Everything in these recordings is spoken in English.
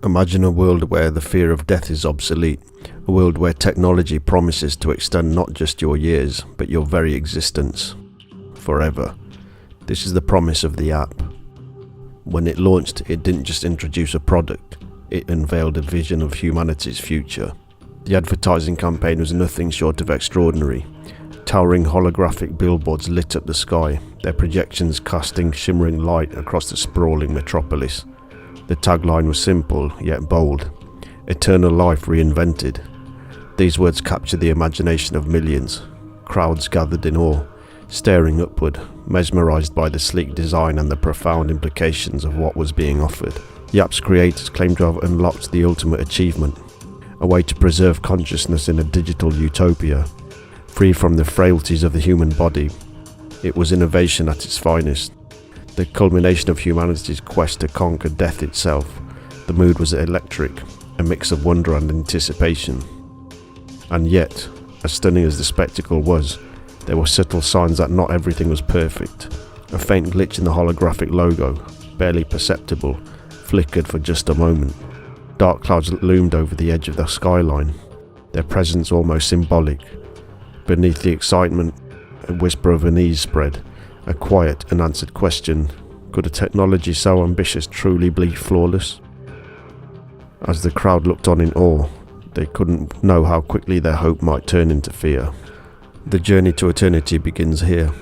Imagine a world where the fear of death is obsolete, a world where technology promises to extend not just your years, but your very existence, forever. This is the promise of the app. When it launched, it didn't just introduce a product, it unveiled a vision of humanity's future. The advertising campaign was nothing short of extraordinary. Towering holographic billboards lit up the sky, their projections casting shimmering light across the sprawling metropolis. The tagline was simple, yet bold: eternal life reinvented. These words captured the imagination of millions. Crowds gathered in awe, staring upward, mesmerized by the sleek design and the profound implications of what was being offered. The app's creators claimed to have unlocked the ultimate achievement, a way to preserve consciousness in a digital utopia, free from the frailties of the human body. It was innovation at its finest, the culmination of humanity's quest to conquer death itself. The mood was electric, a mix of wonder and anticipation. And yet, as stunning as the spectacle was, there were subtle signs that not everything was perfect. A faint glitch in the holographic logo, barely perceptible, flickered for just a moment. Dark clouds loomed over the edge of the skyline, their presence almost symbolic. Beneath the excitement, a whisper of unease spread, a quiet, unanswered question: could a technology so ambitious truly be flawless? As the crowd looked on in awe, they couldn't know how quickly their hope might turn into fear. The journey to eternity begins here,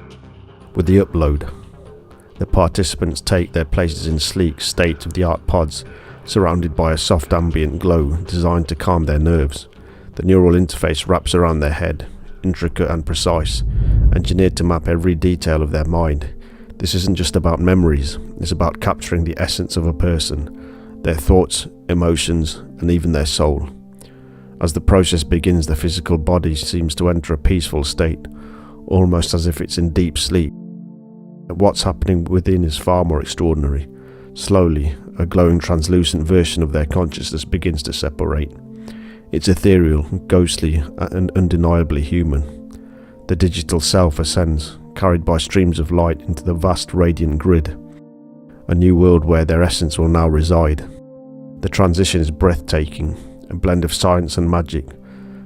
with the upload. The participants take their places in sleek, state-of-the-art pods, surrounded by a soft ambient glow designed to calm their nerves. The neural interface wraps around their head, intricate and precise, engineered to map every detail of their mind. This isn't just about memories, it's about capturing the essence of a person, their thoughts, emotions, and even their soul. As the process begins, the physical body seems to enter a peaceful state, almost as if it's in deep sleep. What's happening within is far more extraordinary. Slowly, a glowing translucent version of their consciousness begins to separate. It's ethereal, ghostly, and undeniably human. The digital self ascends, carried by streams of light into the vast radiant grid, a new world where their essence will now reside. The transition is breathtaking, a blend of science and magic.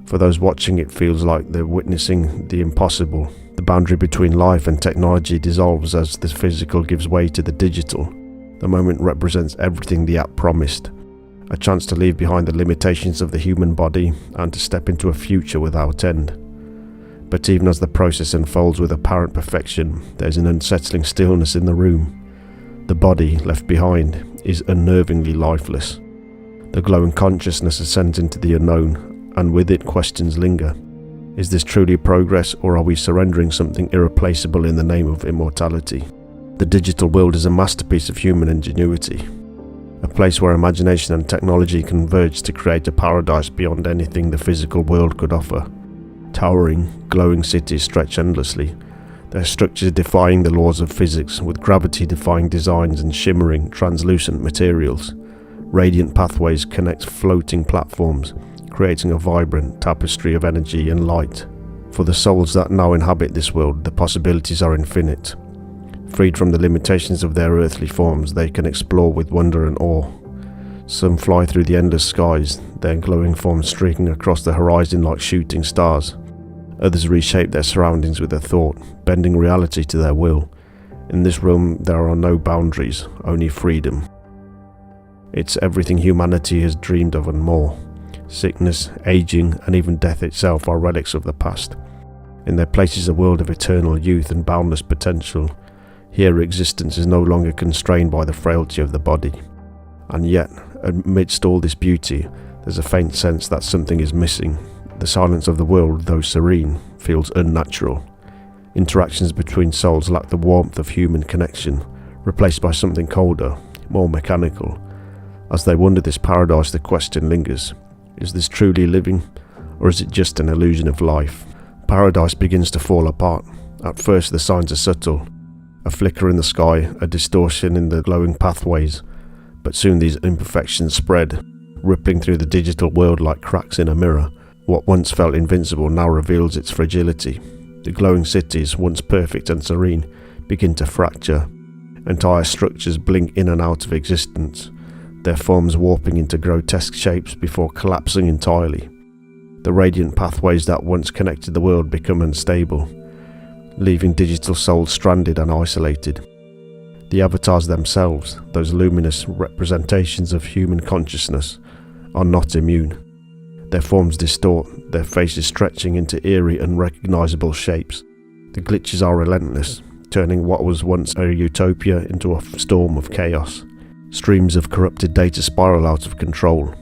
For those watching, it feels like they're witnessing the impossible. The boundary between life and technology dissolves as the physical gives way to the digital. The moment represents everything the app promised: a chance to leave behind the limitations of the human body and to step into a future without end. But even as the process unfolds with apparent perfection, there's an unsettling stillness in the room. The body, left behind, is unnervingly lifeless. The glowing consciousness ascends into the unknown, and with it questions linger. Is this truly progress, or are we surrendering something irreplaceable in the name of immortality? The digital world is a masterpiece of human ingenuity, a place where imagination and technology converge to create a paradise beyond anything the physical world could offer. Towering, glowing cities stretch endlessly, their structures defying the laws of physics, with gravity-defying designs and shimmering, translucent materials. Radiant pathways connect floating platforms, creating a vibrant tapestry of energy and light. For the souls that now inhabit this world, the possibilities are infinite. Freed from the limitations of their earthly forms, they can explore with wonder and awe. Some fly through the endless skies, their glowing forms streaking across the horizon like shooting stars. Others reshape their surroundings with a thought, bending reality to their will. In this realm, there are no boundaries, only freedom. It's everything humanity has dreamed of and more. Sickness, aging, and even death itself are relics of the past. In their place is a world of eternal youth and boundless potential. Here existence is no longer constrained by the frailty of the body. And yet, amidst all this beauty, there's a faint sense that something is missing. The silence of the world, though serene, feels unnatural. Interactions between souls lack the warmth of human connection, replaced by something colder, more mechanical. As they wander this paradise, the question lingers: is this truly living, or is it just an illusion of life? Paradise begins to fall apart. At first the signs are subtle: a flicker in the sky, a distortion in the glowing pathways. But soon these imperfections spread, rippling through the digital world like cracks in a mirror. What once felt invincible now reveals its fragility. The glowing cities, once perfect and serene, begin to fracture. Entire structures blink in and out of existence. their forms warping into grotesque shapes before collapsing entirely. The radiant pathways that once connected the world become unstable, leaving digital souls stranded and isolated. The avatars themselves, those luminous representations of human consciousness, are not immune. Their forms distort, their faces stretching into eerie, unrecognizable shapes. The glitches are relentless, turning what was once a utopia into a storm of chaos. Streams of corrupted data spiral out of control,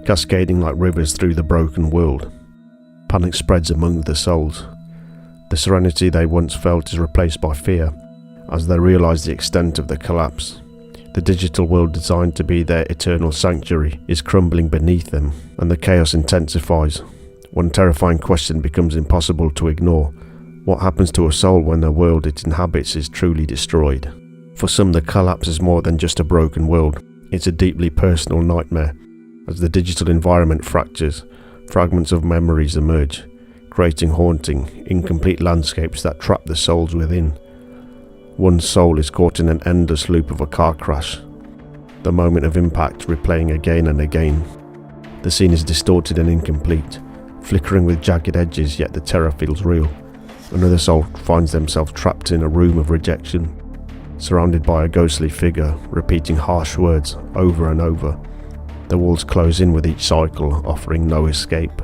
cascading like rivers through the broken world. Panic spreads among the souls. The serenity they once felt is replaced by fear, as they realize the extent of the collapse. The digital world designed to be their eternal sanctuary is crumbling beneath them, and the chaos intensifies. One terrifying question becomes impossible to ignore. What happens to a soul when the world it inhabits is truly destroyed? For some, the collapse is more than just a broken world. It's a deeply personal nightmare. As the digital environment fractures, fragments of memories emerge, creating haunting, incomplete landscapes that trap the souls within. One soul is caught in an endless loop of a car crash, the moment of impact replaying again and again. The scene is distorted and incomplete, flickering with jagged edges, yet the terror feels real. Another soul finds themselves trapped in a room of rejection, surrounded by a ghostly figure, repeating harsh words over and over. The walls close in with each cycle, offering no escape.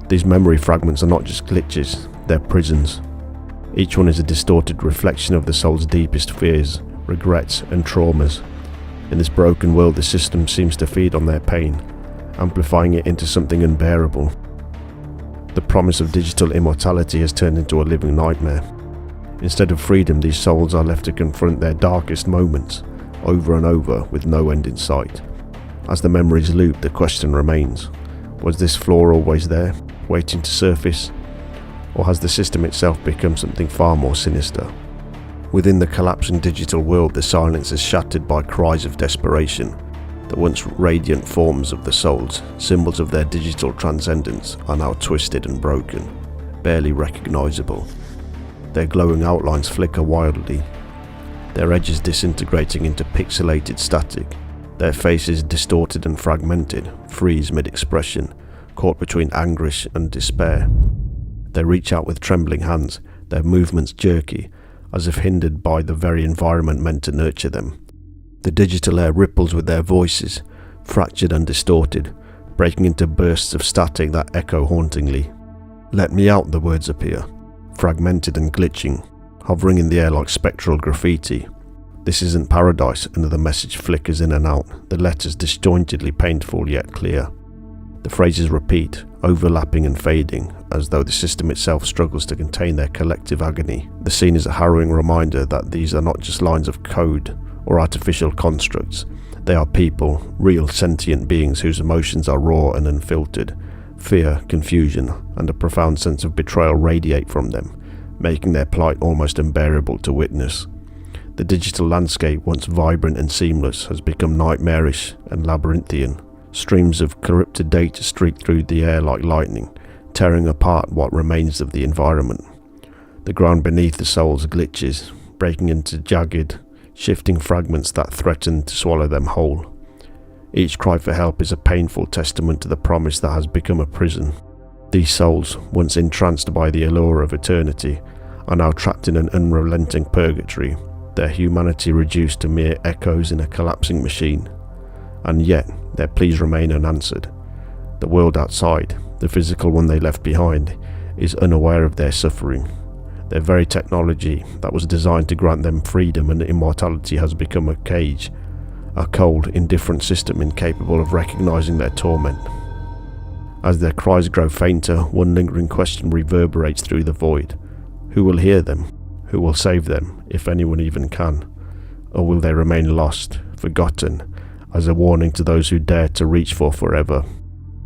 These memory fragments are not just glitches, they're prisons. Each one is a distorted reflection of the soul's deepest fears, regrets, and traumas. In this broken world, the system seems to feed on their pain, amplifying it into something unbearable. The promise of digital immortality has turned into a living nightmare. Instead of freedom, these souls are left to confront their darkest moments, over and over, with no end in sight. As the memories loop, the question remains: was this flaw always there, waiting to surface? Or has the system itself become something far more sinister? Within the collapsing digital world, the silence is shattered by cries of desperation. The once radiant forms of the souls, symbols of their digital transcendence, are now twisted and broken, barely recognizable. Their glowing outlines flicker wildly, their edges disintegrating into pixelated static. Their faces, distorted and fragmented, freeze mid-expression, caught between anguish and despair. They reach out with trembling hands, their movements jerky, as if hindered by the very environment meant to nurture them. The digital air ripples with their voices, fractured and distorted, breaking into bursts of static that echo hauntingly. "Let me out," the words appear, fragmented and glitching, hovering in the air like spectral graffiti. "This isn't paradise," another message flickers in and out, the letters disjointedly painful yet clear. The phrases repeat, overlapping and fading, as though the system itself struggles to contain their collective agony. The scene is a harrowing reminder that these are not just lines of code or artificial constructs. They are people, real sentient beings whose emotions are raw and unfiltered. Fear, confusion, and a profound sense of betrayal radiate from them, making their plight almost unbearable to witness. The digital landscape, once vibrant and seamless, has become nightmarish and labyrinthian. Streams of corrupted data streak through the air like lightning, tearing apart what remains of the environment. The ground beneath the souls glitches, breaking into jagged, shifting fragments that threaten to swallow them whole. Each cry for help is a painful testament to the promise that has become a prison. These souls, once entranced by the allure of eternity, are now trapped in an unrelenting purgatory, their humanity reduced to mere echoes in a collapsing machine. And yet, their pleas remain unanswered. The world outside, the physical one they left behind, is unaware of their suffering. Their very technology that was designed to grant them freedom and immortality has become a cage, a cold, indifferent system incapable of recognizing their torment. As their cries grow fainter, one lingering question reverberates through the void. Who will hear them? Who will save them, if anyone even can? Or will they remain lost, forgotten, as a warning to those who dare to reach for forever?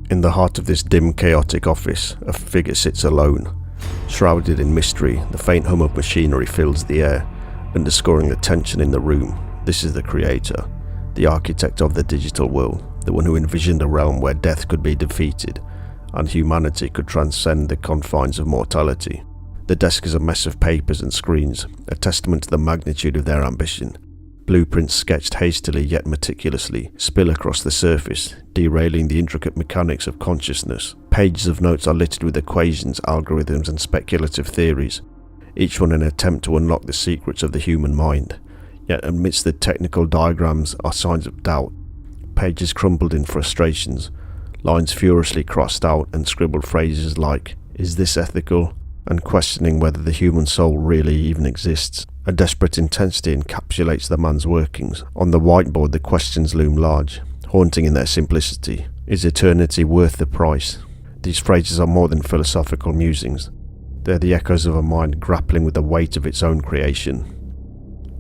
In the heart of this dim, chaotic office, a figure sits alone. Shrouded in mystery, the faint hum of machinery fills the air, underscoring the tension in the room. This is the creator, the architect of the digital world, the one who envisioned a realm where death could be defeated and humanity could transcend the confines of mortality. The desk is a mess of papers and screens, a testament to the magnitude of their ambition. Blueprints sketched hastily yet meticulously spill across the surface, derailing the intricate mechanics of consciousness. Pages of notes are littered with equations, algorithms, and speculative theories, each one an attempt to unlock the secrets of the human mind. Yet amidst the technical diagrams are signs of doubt, pages crumpled in frustrations, lines furiously crossed out, and scribbled phrases like, "Is this ethical?" and questioning whether the human soul really even exists. A desperate intensity encapsulates the man's workings. On the whiteboard the questions loom large, haunting in their simplicity. Is eternity worth the price? These phrases are more than philosophical musings. They're the echoes of a mind grappling with the weight of its own creation.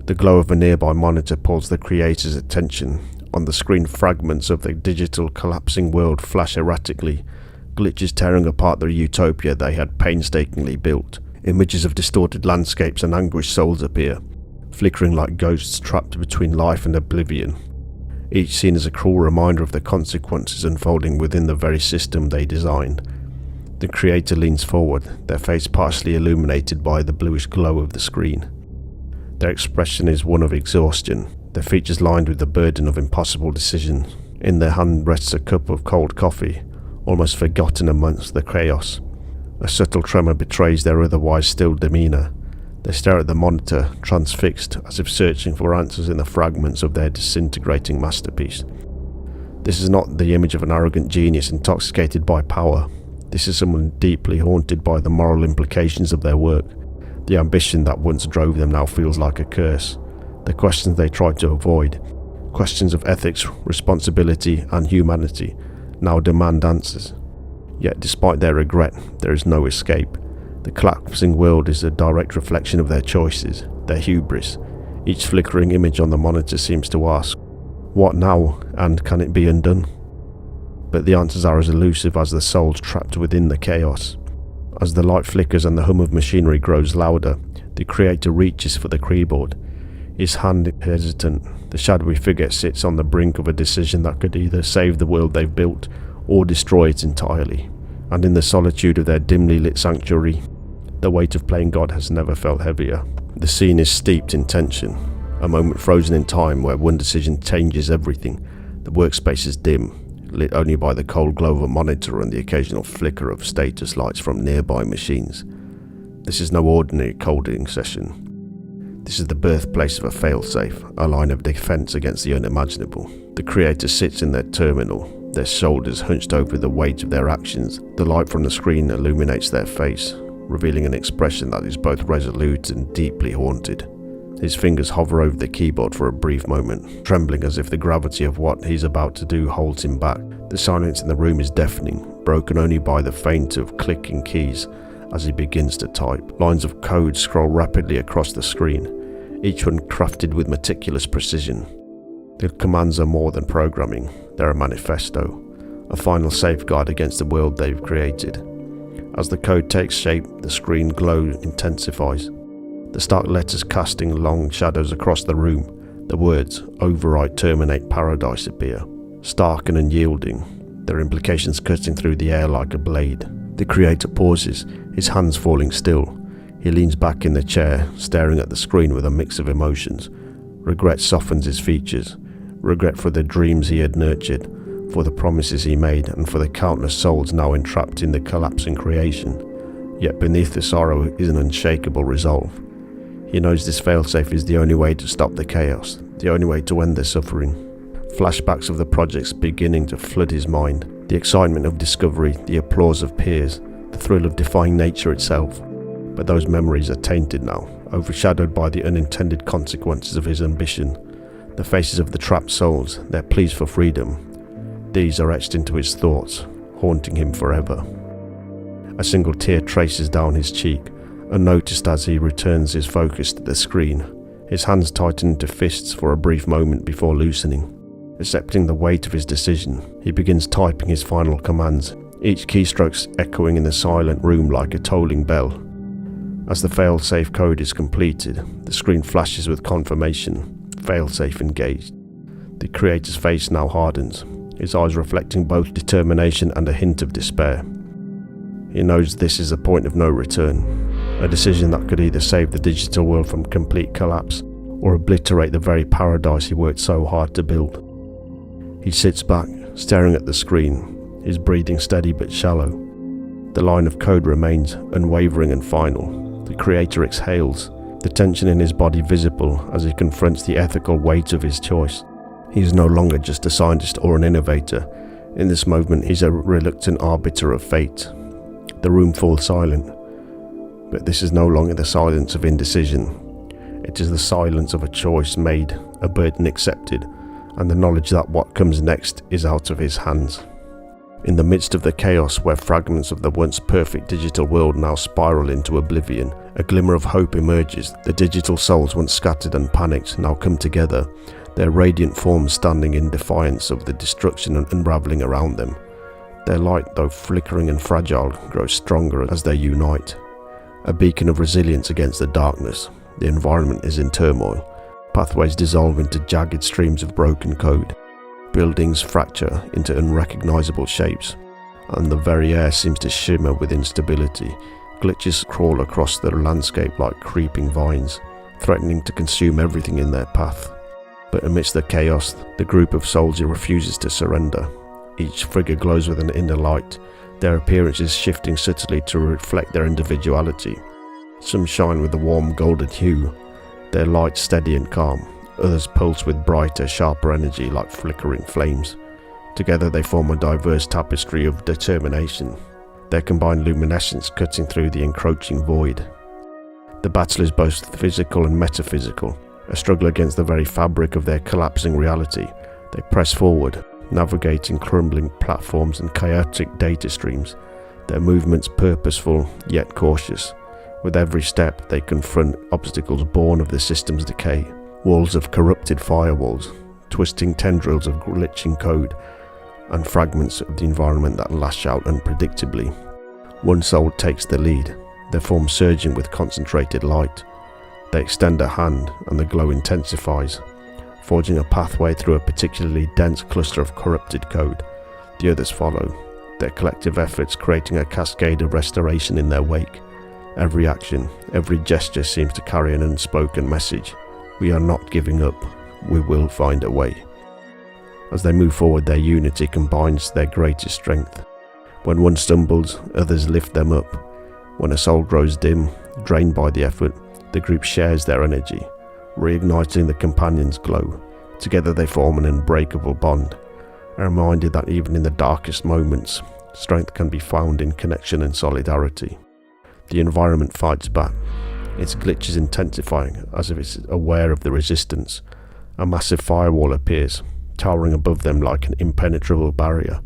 The glow of a nearby monitor pulls the creator's attention. On the screen, fragments of the digital collapsing world flash erratically, glitches tearing apart the utopia they had painstakingly built. Images of distorted landscapes and anguished souls appear, flickering like ghosts trapped between life and oblivion. Each scene is a cruel reminder of the consequences unfolding within the very system they designed. The creator leans forward, their face partially illuminated by the bluish glow of the screen. Their expression is one of exhaustion, their features lined with the burden of impossible decisions. In their hand rests a cup of cold coffee, almost forgotten amongst the chaos. A subtle tremor betrays their otherwise still demeanour. They stare at the monitor, transfixed, as if searching for answers in the fragments of their disintegrating masterpiece. This is not the image of an arrogant genius intoxicated by power. This is someone deeply haunted by the moral implications of their work. The ambition that once drove them now feels like a curse. The questions they tried to avoid, questions of ethics, responsibility, and humanity, now demand answers. Yet despite their regret, there is no escape. The collapsing world is a direct reflection of their choices, their hubris. Each flickering image on the monitor seems to ask, what now, and can it be undone? But the answers are as elusive as the souls trapped within the chaos. As the light flickers and the hum of machinery grows louder, the creator reaches for the keyboard. His hand hesitant, the shadowy figure sits on the brink of a decision that could either save the world they've built or destroy it entirely. And in the solitude of their dimly lit sanctuary, the weight of playing God has never felt heavier. The scene is steeped in tension, a moment frozen in time where one decision changes everything. The workspace is dim, lit only by the cold glow of a monitor and the occasional flicker of status lights from nearby machines. This is no ordinary coding session. This is the birthplace of a failsafe, a line of defense against the unimaginable. The creator sits in their terminal, their shoulders hunched over the weight of their actions. The light from the screen illuminates their face, revealing an expression that is both resolute and deeply haunted. His fingers hover over the keyboard for a brief moment, trembling as if the gravity of what he's about to do holds him back. The silence in the room is deafening, broken only by the feint of clicking keys as he begins to type. Lines of code scroll rapidly across the screen, each one crafted with meticulous precision. The commands are more than programming, they're a manifesto, a final safeguard against the world they've created. As the code takes shape, the screen glow intensifies, the stark letters casting long shadows across the room. The words, "Override, terminate, paradise" appear, stark and unyielding, their implications cutting through the air like a blade. The creator pauses, his hands falling still. He leans back in the chair, staring at the screen with a mix of emotions. Regret softens his features, regret for the dreams he had nurtured, for the promises he made, and for the countless souls now entrapped in the collapsing creation. Yet beneath the sorrow is an unshakable resolve. He knows this failsafe is the only way to stop the chaos, the only way to end the suffering. Flashbacks of the projects beginning to flood his mind, the excitement of discovery, the applause of peers, the thrill of defying nature itself. But those memories are tainted now, overshadowed by the unintended consequences of his ambition. The faces of the trapped souls, their pleas for freedom, these are etched into his thoughts, haunting him forever. A single tear traces down his cheek, unnoticed as he returns his focus to the screen. His hands tighten into fists for a brief moment before loosening. Accepting the weight of his decision, he begins typing his final commands, each keystroke echoing in the silent room like a tolling bell. As the failsafe code is completed, the screen flashes with confirmation, failsafe engaged. The creator's face now hardens, his eyes reflecting both determination and a hint of despair. He knows this is a point of no return, a decision that could either save the digital world from complete collapse or obliterate the very paradise he worked so hard to build. He sits back, staring at the screen, his breathing steady but shallow. The line of code remains unwavering and final. The creator exhales, the tension in his body visible as he confronts the ethical weight of his choice. He is no longer just a scientist or an innovator. In this moment, he's a reluctant arbiter of fate. The room falls silent. But this is no longer the silence of indecision. It is the silence of a choice made, a burden accepted, and the knowledge that what comes next is out of his hands. In the midst of the chaos where fragments of the once perfect digital world now spiral into oblivion, a glimmer of hope emerges. The digital souls once scattered and panicked now come together, their radiant forms standing in defiance of the destruction and unraveling around them. Their light, though flickering and fragile, grows stronger as they unite. A beacon of resilience against the darkness. The environment is in turmoil. Pathways dissolve into jagged streams of broken code. Buildings fracture into unrecognizable shapes, and the very air seems to shimmer with instability. Glitches crawl across the landscape like creeping vines, threatening to consume everything in their path. But amidst the chaos, the group of souls refuses to surrender. Each figure glows with an inner light, their appearances shifting subtly to reflect their individuality. Some shine with a warm golden hue, their light steady and calm. Others pulse with brighter, sharper energy like flickering flames. Together they form a diverse tapestry of determination, their combined luminescence cutting through the encroaching void. The battle is both physical and metaphysical, a struggle against the very fabric of their collapsing reality. They press forward, navigating crumbling platforms and chaotic data streams, their movements purposeful yet cautious. With every step they confront obstacles born of the system's decay. Walls of corrupted firewalls, twisting tendrils of glitching code, and fragments of the environment that lash out unpredictably. One soul takes the lead, their form surging with concentrated light. They extend a hand and the glow intensifies, forging a pathway through a particularly dense cluster of corrupted code. The others follow, their collective efforts creating a cascade of restoration in their wake. Every action, every gesture seems to carry an unspoken message. We are not giving up, we will find a way. As they move forward, their unity combines their greatest strength. When one stumbles, others lift them up. When a soul grows dim, drained by the effort, the group shares their energy, reigniting the companion's glow. Together they form an unbreakable bond, a reminder that even in the darkest moments, strength can be found in connection and solidarity. The environment fights back, its glitches intensifying as if it's aware of the resistance. A massive firewall appears, towering above them like an impenetrable barrier.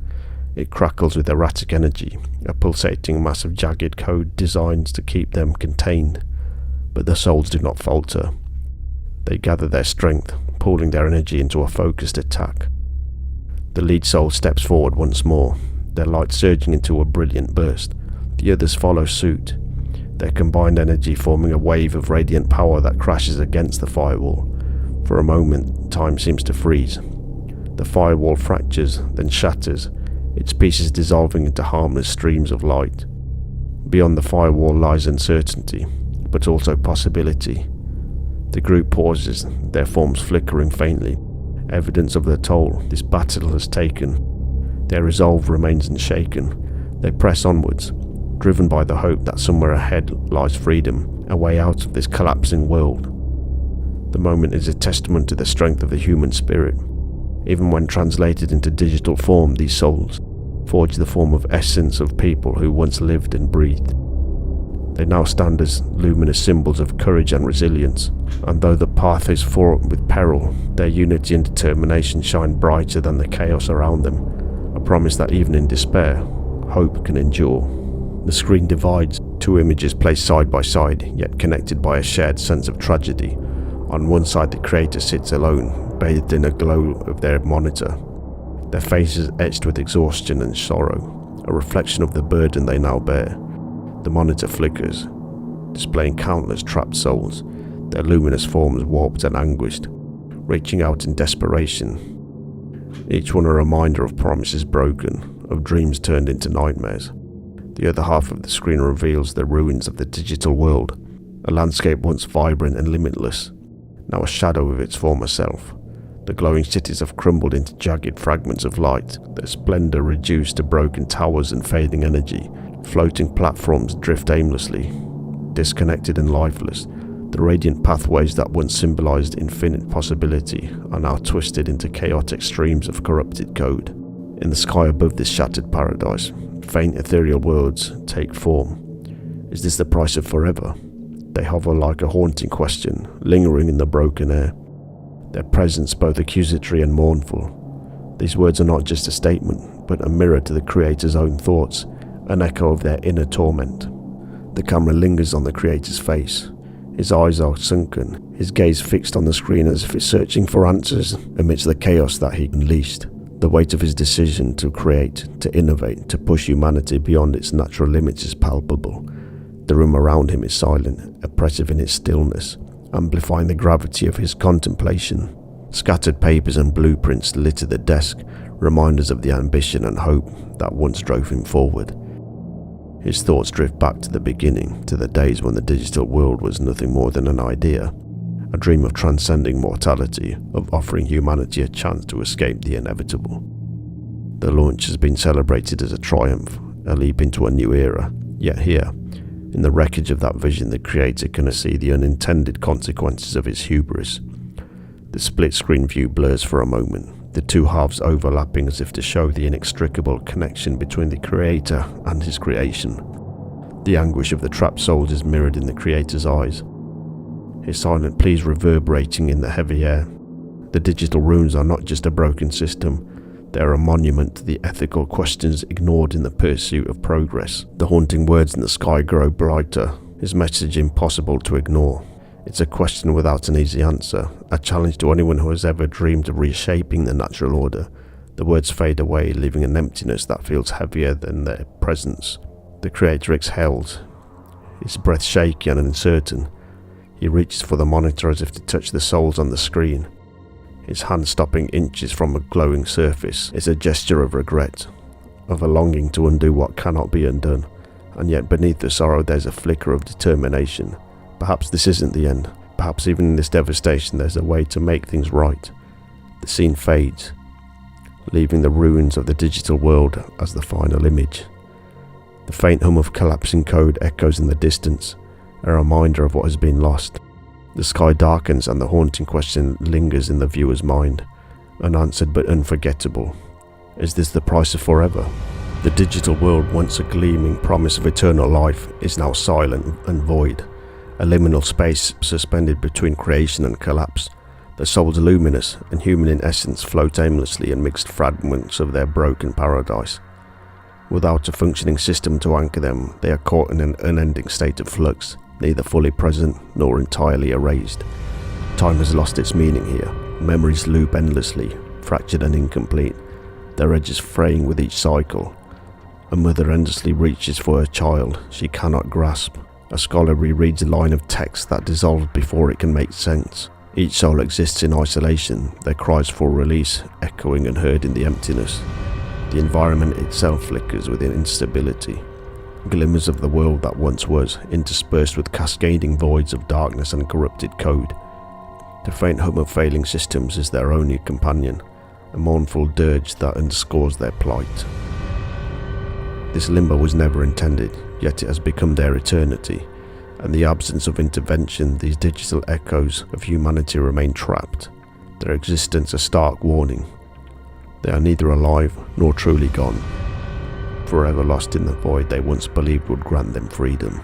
It crackles with erratic energy, a pulsating mass of jagged code designed to keep them contained. But the souls do not falter. They gather their strength, pooling their energy into a focused attack. The lead soul steps forward once more, their light surging into a brilliant burst. The others follow suit, their combined energy forming a wave of radiant power that crashes against the firewall. For a moment, time seems to freeze. The firewall fractures, then shatters, its pieces dissolving into harmless streams of light. Beyond the firewall lies uncertainty, but also possibility. The group pauses, their forms flickering faintly, evidence of the toll this battle has taken. Their resolve remains unshaken. They press onwards, driven by the hope that somewhere ahead lies freedom, a way out of this collapsing world. The moment is a testament to the strength of the human spirit. Even when translated into digital form, these souls forge the form of essence of people who once lived and breathed. They now stand as luminous symbols of courage and resilience, and though the path is fraught with peril, their unity and determination shine brighter than the chaos around them, a promise that even in despair, hope can endure. The screen divides, two images placed side by side, yet connected by a shared sense of tragedy. On one side the creator sits alone, bathed in a glow of their monitor, their faces etched with exhaustion and sorrow, a reflection of the burden they now bear. The monitor flickers, displaying countless trapped souls, their luminous forms warped and anguished, reaching out in desperation. Each one a reminder of promises broken, of dreams turned into nightmares. The other half of the screen reveals the ruins of the digital world, a landscape once vibrant and limitless. now a shadow of its former self. The glowing cities have crumbled into jagged fragments of light, their splendor reduced to broken towers and fading energy. Floating platforms drift aimlessly, disconnected and lifeless. The radiant pathways that once symbolized infinite possibility are now twisted into chaotic streams of corrupted code. In the sky above this shattered paradise, faint ethereal words take form. Is this the price of forever? They hover like a haunting question, lingering in the broken air. Their presence both accusatory and mournful. These words are not just a statement, but a mirror to the creator's own thoughts, an echo of their inner torment. The camera lingers on the creator's face. His eyes are sunken, his gaze fixed on the screen as if it's searching for answers amidst the chaos that he unleashed. The weight of his decision to create, to innovate, to push humanity beyond its natural limits is palpable. The room around him is silent, oppressive in its stillness, amplifying the gravity of his contemplation. Scattered papers and blueprints litter the desk, reminders of the ambition and hope that once drove him forward. His thoughts drift back to the beginning, to the days when the digital world was nothing more than an idea, a dream of transcending mortality, of offering humanity a chance to escape the inevitable. The launch has been celebrated as a triumph, a leap into a new era, yet here, in the wreckage of that vision, the creator can see the unintended consequences of his hubris. The split-screen view blurs for a moment, the two halves overlapping as if to show the inextricable connection between the creator and his creation. The anguish of the trapped souls is mirrored in the creator's eyes, his silent pleas reverberating in the heavy air. The digital runes are not just a broken system, they are a monument to the ethical questions ignored in the pursuit of progress. The haunting words in the sky grow brighter, his message impossible to ignore. It's a question without an easy answer, a challenge to anyone who has ever dreamed of reshaping the natural order. The words fade away, leaving an emptiness that feels heavier than their presence. The creator exhales, his breath shaky and uncertain. He reaches for the monitor as if to touch the souls on the screen. His hand stopping inches from a glowing surface is a gesture of regret, of a longing to undo what cannot be undone, and yet beneath the sorrow there's a flicker of determination. Perhaps this isn't the end, perhaps even in this devastation there's a way to make things right. The scene fades, leaving the ruins of the digital world as the final image. The faint hum of collapsing code echoes in the distance, a reminder of what has been lost. The sky darkens and the haunting question lingers in the viewer's mind, unanswered but unforgettable. Is this the price of forever? The digital world, once a gleaming promise of eternal life, is now silent and void, a liminal space suspended between creation and collapse. The souls, luminous and human in essence, float aimlessly in mixed fragments of their broken paradise. Without a functioning system to anchor them, they are caught in an unending state of flux, neither fully present nor entirely erased. Time has lost its meaning here. Memories loop endlessly, fractured and incomplete, their edges fraying with each cycle. A mother endlessly reaches for her child she cannot grasp. A scholar rereads a line of text that dissolves before it can make sense. Each soul exists in isolation, their cries for release echoing unheard in the emptiness. The environment itself flickers with instability. Glimmers of the world that once was, interspersed with cascading voids of darkness and corrupted code. The faint hum of failing systems is their only companion, a mournful dirge that underscores their plight. This limbo was never intended, yet it has become their eternity. In the absence of intervention, these digital echoes of humanity remain trapped, their existence a stark warning. They are neither alive nor truly gone, forever lost in the void they once believed would grant them freedom.